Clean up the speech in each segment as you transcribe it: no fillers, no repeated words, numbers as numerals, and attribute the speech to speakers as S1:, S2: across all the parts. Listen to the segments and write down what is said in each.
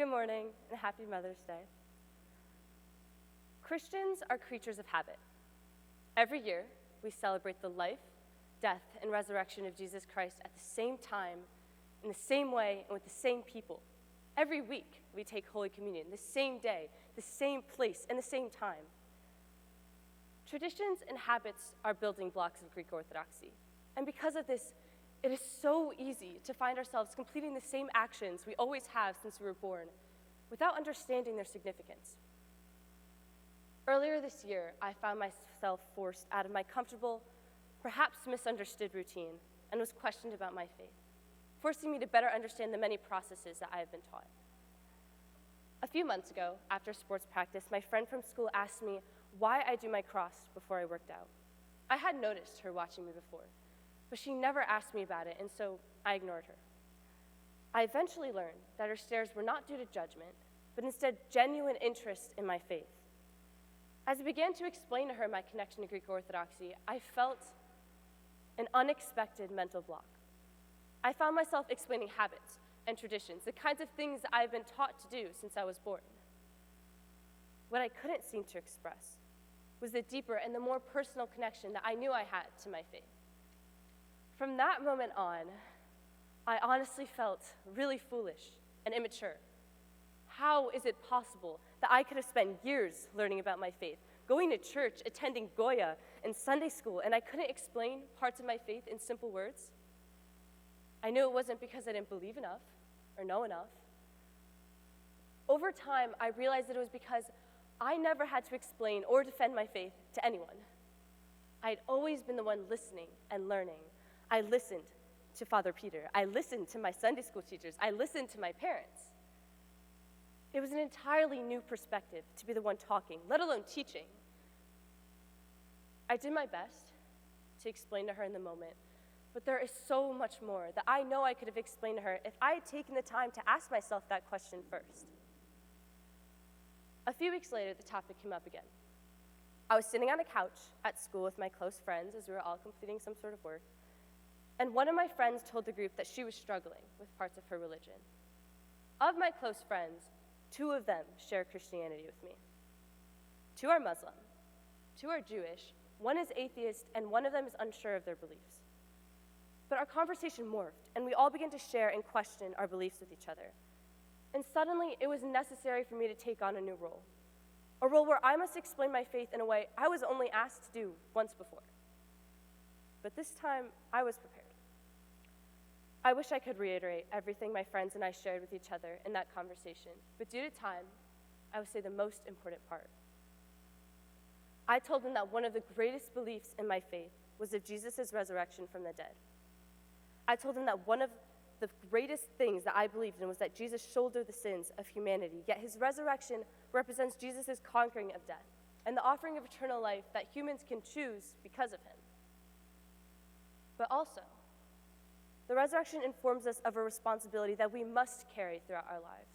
S1: Good morning, and happy Mother's Day. Christians are creatures of habit. Every year, we celebrate the life, death, and resurrection of Jesus Christ at the same time, in the same way, and with the same people. Every week, we take Holy Communion, the same day, the same place, and the same time. Traditions and habits are building blocks of Greek Orthodoxy. And because of this, it is so easy to find ourselves completing the same actions we always have since we were born, without understanding their significance. Earlier this year, I found myself forced out of my comfortable, perhaps misunderstood routine, and was questioned about my faith, forcing me to better understand the many processes that I have been taught. A few months ago, after sports practice, my friend from school asked me why I do my cross before I worked out. I had noticed her watching me before, but she never asked me about it, and so I ignored her. I eventually learned that her stares were not due to judgment, but instead genuine interest in my faith. As I began to explain to her my connection to Greek Orthodoxy, I felt an unexpected mental block. I found myself explaining habits and traditions, the kinds of things that I've been taught to do since I was born. What I couldn't seem to express was the deeper and the more personal connection that I knew I had to my faith. From that moment on, I honestly felt really foolish and immature. How is it possible that I could have spent years learning about my faith, going to church, attending Goya and Sunday school, and I couldn't explain parts of my faith in simple words? I knew it wasn't because I didn't believe enough or know enough. Over time, I realized that it was because I never had to explain or defend my faith to anyone. I had always been the one listening and learning. I listened to Father Peter. I listened to my Sunday school teachers. I listened to my parents. It was an entirely new perspective to be the one talking, let alone teaching. I did my best to explain to her in the moment, but there is so much more that I know I could have explained to her if I had taken the time to ask myself that question first. A few weeks later, the topic came up again. I was sitting on a couch at school with my close friends as we were all completing some sort of work, and one of my friends told the group that she was struggling with parts of her religion. Of my close friends, 2 of them share Christianity with me. 2 are Muslim, 2 are Jewish, 1 is atheist, and 1 of them is unsure of their beliefs. But our conversation morphed, and we all began to share and question our beliefs with each other. And suddenly, it was necessary for me to take on a new role, a role where I must explain my faith in a way I was only asked to do once before. But this time, I was prepared. I wish I could reiterate everything my friends and I shared with each other in that conversation, but due to time, I would say the most important part. I told them that one of the greatest beliefs in my faith was of Jesus' resurrection from the dead. I told them that one of the greatest things that I believed in was that Jesus shouldered the sins of humanity, yet his resurrection represents Jesus' conquering of death and the offering of eternal life that humans can choose because of him. But also, the resurrection informs us of a responsibility that we must carry throughout our lives.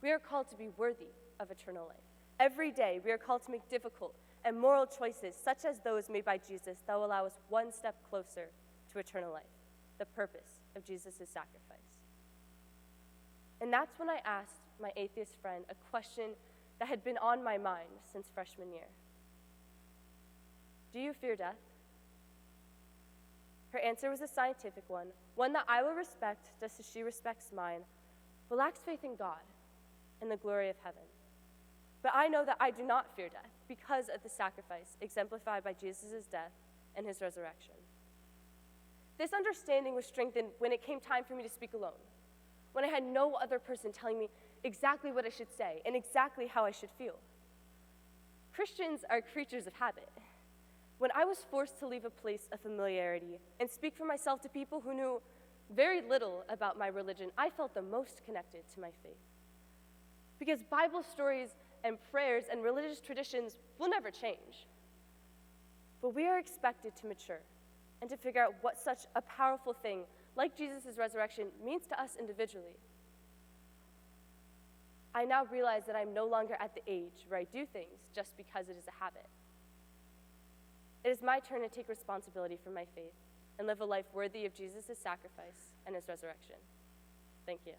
S1: We are called to be worthy of eternal life. Every day, we are called to make difficult and moral choices, such as those made by Jesus, that will allow us one step closer to eternal life, the purpose of Jesus' sacrifice. And that's when I asked my atheist friend a question that had been on my mind since freshman year. Do you fear death? Her answer was a scientific one that I will respect just as she respects mine, but lacks faith in God and the glory of heaven. But I know that I do not fear death because of the sacrifice exemplified by Jesus' death and his resurrection. This understanding was strengthened when it came time for me to speak alone, when I had no other person telling me exactly what I should say and exactly how I should feel. Christians are creatures of habit. When I was forced to leave a place of familiarity and speak for myself to people who knew very little about my religion, I felt the most connected to my faith. Because Bible stories and prayers and religious traditions will never change. But we are expected to mature and to figure out what such a powerful thing like Jesus' resurrection means to us individually. I now realize that I'm no longer at the age where I do things just because it is a habit. It is my turn to take responsibility for my faith and live a life worthy of Jesus' sacrifice and his resurrection. Thank you.